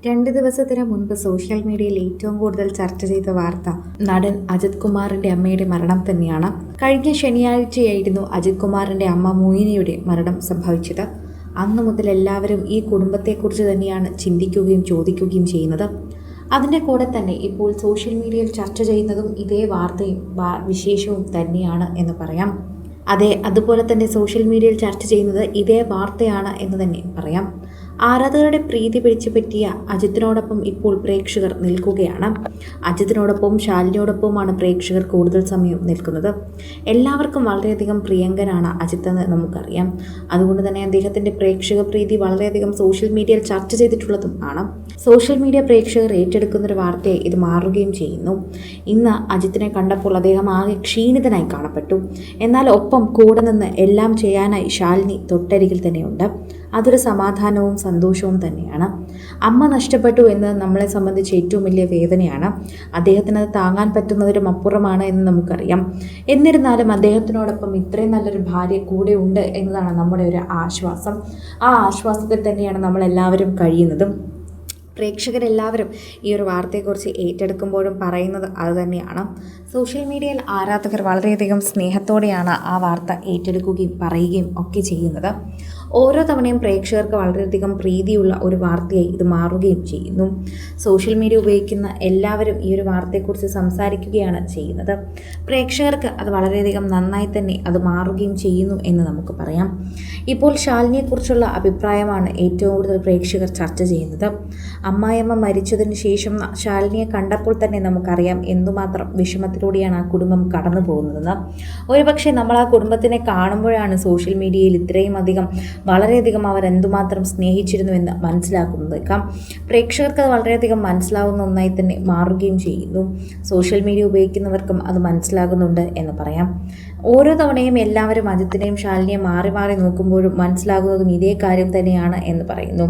2 ദിവസത്തിന് മുൻപ് സോഷ്യൽ മീഡിയയിൽ ഏറ്റവും കൂടുതൽ ചർച്ച ചെയ്ത വാർത്ത നടൻ അജിത് കുമാറിന്റെ അമ്മയുടെ മരണം തന്നെയാണ്. കഴിഞ്ഞ ശനിയാഴ്ചയായിരുന്നു അജിത് കുമാറിന്റെ അമ്മ മോഹിനിയുടെ മരണം സംഭവിച്ചത്. അന്നു മുതൽ എല്ലാവരും ഈ കുടുംബത്തെക്കുറിച്ച് തന്നെയാണ് ചിന്തിക്കുകയും ചോദിക്കുകയും ചെയ്യുന്നത്. അതിൻ്റെ കൂടെ തന്നെ ഇപ്പോൾ സോഷ്യൽ മീഡിയയിൽ ചർച്ച ചെയ്യുന്നതും ഇതേ വാർത്തയും വിശേഷവും തന്നെയാണ് എന്ന് പറയാം. അതെ, അതുപോലെ തന്നെ സോഷ്യൽ മീഡിയയിൽ ചർച്ച ചെയ്യുന്നത് ഇതേ വാർത്തയാണ് എന്ന് തന്നെ പറയാം. ആരാധകരുടെ പ്രീതി പിടിച്ചു പറ്റിയ അജിത്തിനോടൊപ്പം ഇപ്പോൾ പ്രേക്ഷകർ നിൽക്കുകയാണ്. അജിത്തിനോടൊപ്പം ശാലിനിയോടൊപ്പമാണ് പ്രേക്ഷകർ കൂടുതൽ സമയം നിൽക്കുന്നത്. എല്ലാവർക്കും വളരെയധികം പ്രിയങ്കനാണ് അജിത്ത് എന്ന് നമുക്കറിയാം. അതുകൊണ്ട് തന്നെ അദ്ദേഹത്തിൻ്റെ പ്രേക്ഷക പ്രീതി വളരെയധികം സോഷ്യൽ മീഡിയയിൽ ചർച്ച ചെയ്തിട്ടുള്ളതും ആണ്. സോഷ്യൽ മീഡിയ പ്രേക്ഷകർ ഏറ്റെടുക്കുന്നൊരു വാർത്തയെ ഇത് മാറുകയും ചെയ്യുന്നു. ഇന്ന് അജിത്തിനെ കണ്ടപ്പോൾ അദ്ദേഹം ആകെ ക്ഷീണിതനായി കാണപ്പെട്ടു. എന്നാൽ ഒപ്പം കൂടെ നിന്ന് എല്ലാം ചെയ്യാനായി ശാലിനി തൊട്ടരികിൽ തന്നെയുണ്ട്. അതൊരു സമാധാനവും സന്തോഷവും തന്നെയാണ്. അമ്മ നഷ്ടപ്പെട്ടു എന്ന് നമ്മളെ സംബന്ധിച്ച് ഏറ്റവും വലിയ വേദനയാണ്. അദ്ദേഹത്തിന് അത് താങ്ങാൻ പറ്റുന്നതിലും അപ്പുറമാണ് എന്ന് നമുക്കറിയാം. എന്നിരുന്നാലും അദ്ദേഹത്തിനോടൊപ്പം ഇത്രയും നല്ലൊരു ഭാര്യ കൂടെ ഉണ്ട് എന്നതാണ് നമ്മുടെ ഒരു ആശ്വാസം. ആ ആശ്വാസത്തിൽ തന്നെയാണ് നമ്മളെല്ലാവരും കഴിയുന്നതും. പ്രേക്ഷകരെല്ലാവരും ഈ ഒരു വാർത്തയെക്കുറിച്ച് ഏറ്റെടുക്കുമ്പോഴും പറയുന്നത് അതുതന്നെയാണ്. സോഷ്യൽ മീഡിയയിൽ ആരാധകർ വളരെയധികം സ്നേഹത്തോടെയാണ് ആ വാർത്ത ഏറ്റെടുക്കുകയും പറയുകയും ഒക്കെ ചെയ്യുന്നത്. ഓരോ തവണയും പ്രേക്ഷകർക്ക് വളരെയധികം പ്രീതിയുള്ള ഒരു വാർത്തയായി ഇത് മാറുകയും ചെയ്യുന്നു. സോഷ്യൽ മീഡിയ ഉപയോഗിക്കുന്ന എല്ലാവരും ഈ ഒരു വാർത്തയെക്കുറിച്ച് സംസാരിക്കുകയാണ് ചെയ്യുന്നത്. പ്രേക്ഷകർക്ക് അത് വളരെയധികം നന്നായി തന്നെ അത് മാറുകയും ചെയ്യുന്നു എന്ന് നമുക്ക് പറയാം. ഇപ്പോൾ ശാലിനിയെക്കുറിച്ചുള്ള അഭിപ്രായമാണ് ഏറ്റവും കൂടുതൽ പ്രേക്ഷകർ ചർച്ച ചെയ്യുന്നത്. അമ്മായിയമ്മ മരിച്ചതിന് ശേഷം ശാലിനിയെ കണ്ടപ്പോൾ തന്നെ നമുക്കറിയാം എന്തുമാത്രം വിഷമത്തിലൂടെയാണ് ആ കുടുംബം കടന്നു പോകുന്നതെന്ന്. ഒരുപക്ഷെ നമ്മൾ ആ കുടുംബത്തിനെ കാണുമ്പോഴാണ് സോഷ്യൽ മീഡിയയിൽ ഇത്രയും അധികം വളരെയധികം അവർ എന്തുമാത്രം സ്നേഹിച്ചിരുന്നുവെന്ന് മനസ്സിലാക്കുന്നതേക്കാം. പ്രേക്ഷകർക്ക് അത് വളരെയധികം മനസ്സിലാവുന്ന ഒന്നായി തന്നെ മാറുകയും ചെയ്യുന്നു. സോഷ്യൽ മീഡിയ ഉപയോഗിക്കുന്നവർക്കും അത് മനസ്സിലാകുന്നുണ്ട് എന്ന് പറയാം. ഓരോ തവണയും എല്ലാവരും അജിത്തിനെയും ശാലിനിയെ മാറി മാറി നോക്കുമ്പോഴും മനസ്സിലാകുന്നതും ഇതേ കാര്യം തന്നെയാണ് എന്ന് പറയുന്നു.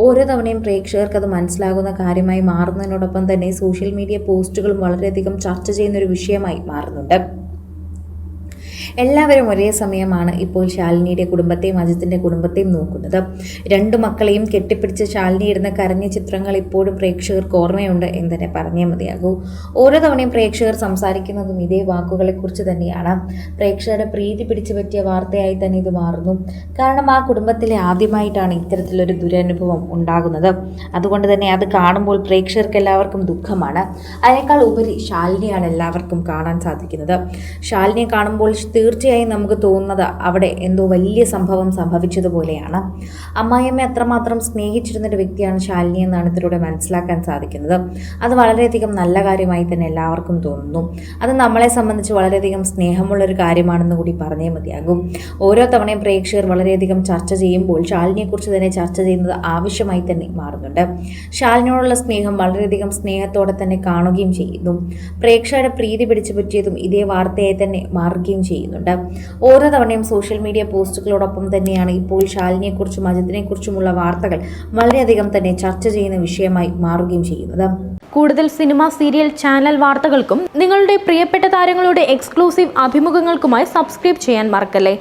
ഓരോ തവണയും പ്രേക്ഷകർക്ക് അത് മനസ്സിലാകുന്ന കാര്യമായി മാറുന്നതിനോടൊപ്പം തന്നെ സോഷ്യൽ മീഡിയ പോസ്റ്റുകളും വളരെയധികം ചർച്ച ചെയ്യുന്നൊരു വിഷയമായി മാറുന്നുണ്ട്. എല്ലാവരും ഒരേ സമയമാണ് ഇപ്പോൾ ശാലിനിയുടെ കുടുംബത്തെയും അജിത്തിൻ്റെ കുടുംബത്തെയും നോക്കുന്നത്. 2 മക്കളെയും കെട്ടിപ്പിടിച്ച് ശാലിനി ഇരുന്ന് കരഞ്ഞ ചിത്രങ്ങൾ ഇപ്പോഴും പ്രേക്ഷകർക്ക് ഓർമ്മയുണ്ട് എന്ന് തന്നെ പറഞ്ഞേ മതിയാകൂ. ഓരോ തവണയും പ്രേക്ഷകർ സംസാരിക്കുന്നതും ഇതേ വാക്കുകളെക്കുറിച്ച് തന്നെയാണ്. പ്രേക്ഷകരുടെ പ്രീതി പിടിച്ചു പറ്റിയ വാർത്തയായി തന്നെ ഇത് മാറുന്നു. കാരണം ആ കുടുംബത്തിലെ ആദ്യമായിട്ടാണ് ഇത്തരത്തിലൊരു ദുരനുഭവം ഉണ്ടാകുന്നത്. അതുകൊണ്ട് തന്നെ അത് കാണുമ്പോൾ പ്രേക്ഷകർക്ക് എല്ലാവർക്കും ദുഃഖമാണ്. അതിനേക്കാൾ ഉപരി ശാലിനിയാണ് എല്ലാവർക്കും കാണാൻ സാധിക്കുന്നത്. ശാലിനിയെ കാണുമ്പോൾ തീർച്ചയായും നമുക്ക് തോന്നുന്നത് അവിടെ എന്തോ വലിയ സംഭവം സംഭവിച്ചതുപോലെയാണ്. അമ്മായിയമ്മ എത്രമാത്രം സ്നേഹിച്ചിരുന്നൊരു വ്യക്തിയാണ് ശാലിനി എന്നാണ് ഇതിലൂടെ മനസ്സിലാക്കാൻ സാധിക്കുന്നത്. അത് വളരെയധികം നല്ല കാര്യമായി തന്നെ എല്ലാവർക്കും തോന്നുന്നു. അത് നമ്മളെ സംബന്ധിച്ച് വളരെയധികം സ്നേഹമുള്ളൊരു കാര്യമാണെന്ന് കൂടി പറഞ്ഞേ മതിയാകും. ഓരോ തവണയും പ്രേക്ഷകർ വളരെയധികം ചർച്ച ചെയ്യുമ്പോൾ ശാലിനിയെക്കുറിച്ച് തന്നെ ചർച്ച ചെയ്യുന്നത് ആവശ്യമായി തന്നെ മാറുന്നുണ്ട്. ശാലിനിയോടുള്ള സ്നേഹം വളരെയധികം സ്നേഹത്തോടെ തന്നെ കാണുകയും ചെയ്യുന്നു. പ്രേക്ഷകരുടെ പ്രീതി പിടിച്ചു പറ്റിയതും ഇതേ വാർത്തയായി തന്നെ മാറുകയും ചെയ്യുന്നുണ്ട്. ഓരോ തവണയും സോഷ്യൽ മീഡിയ പോസ്റ്റുകളോടൊപ്പം തന്നെയാണ് ഇപ്പോൾ ശാലിനിയെക്കുറിച്ചും അജിത്തിനെക്കുറിച്ചുമുള്ള വാർത്തകൾ വളരെയധികം തന്നെ ചർച്ച ചെയ്യുന്ന വിഷയമായി മാറുകയും ചെയ്യുന്നത്. കൂടുതൽ സിനിമ, സീരിയൽ, ചാനൽ വാർത്തകൾക്കും നിങ്ങളുടെ പ്രിയപ്പെട്ട താരങ്ങളുടെ എക്സ്ക്ലൂസീവ് അഭിമുഖങ്ങൾക്കുമായി സബ്സ്ക്രൈബ് ചെയ്യാൻ മറക്കല്ലേ.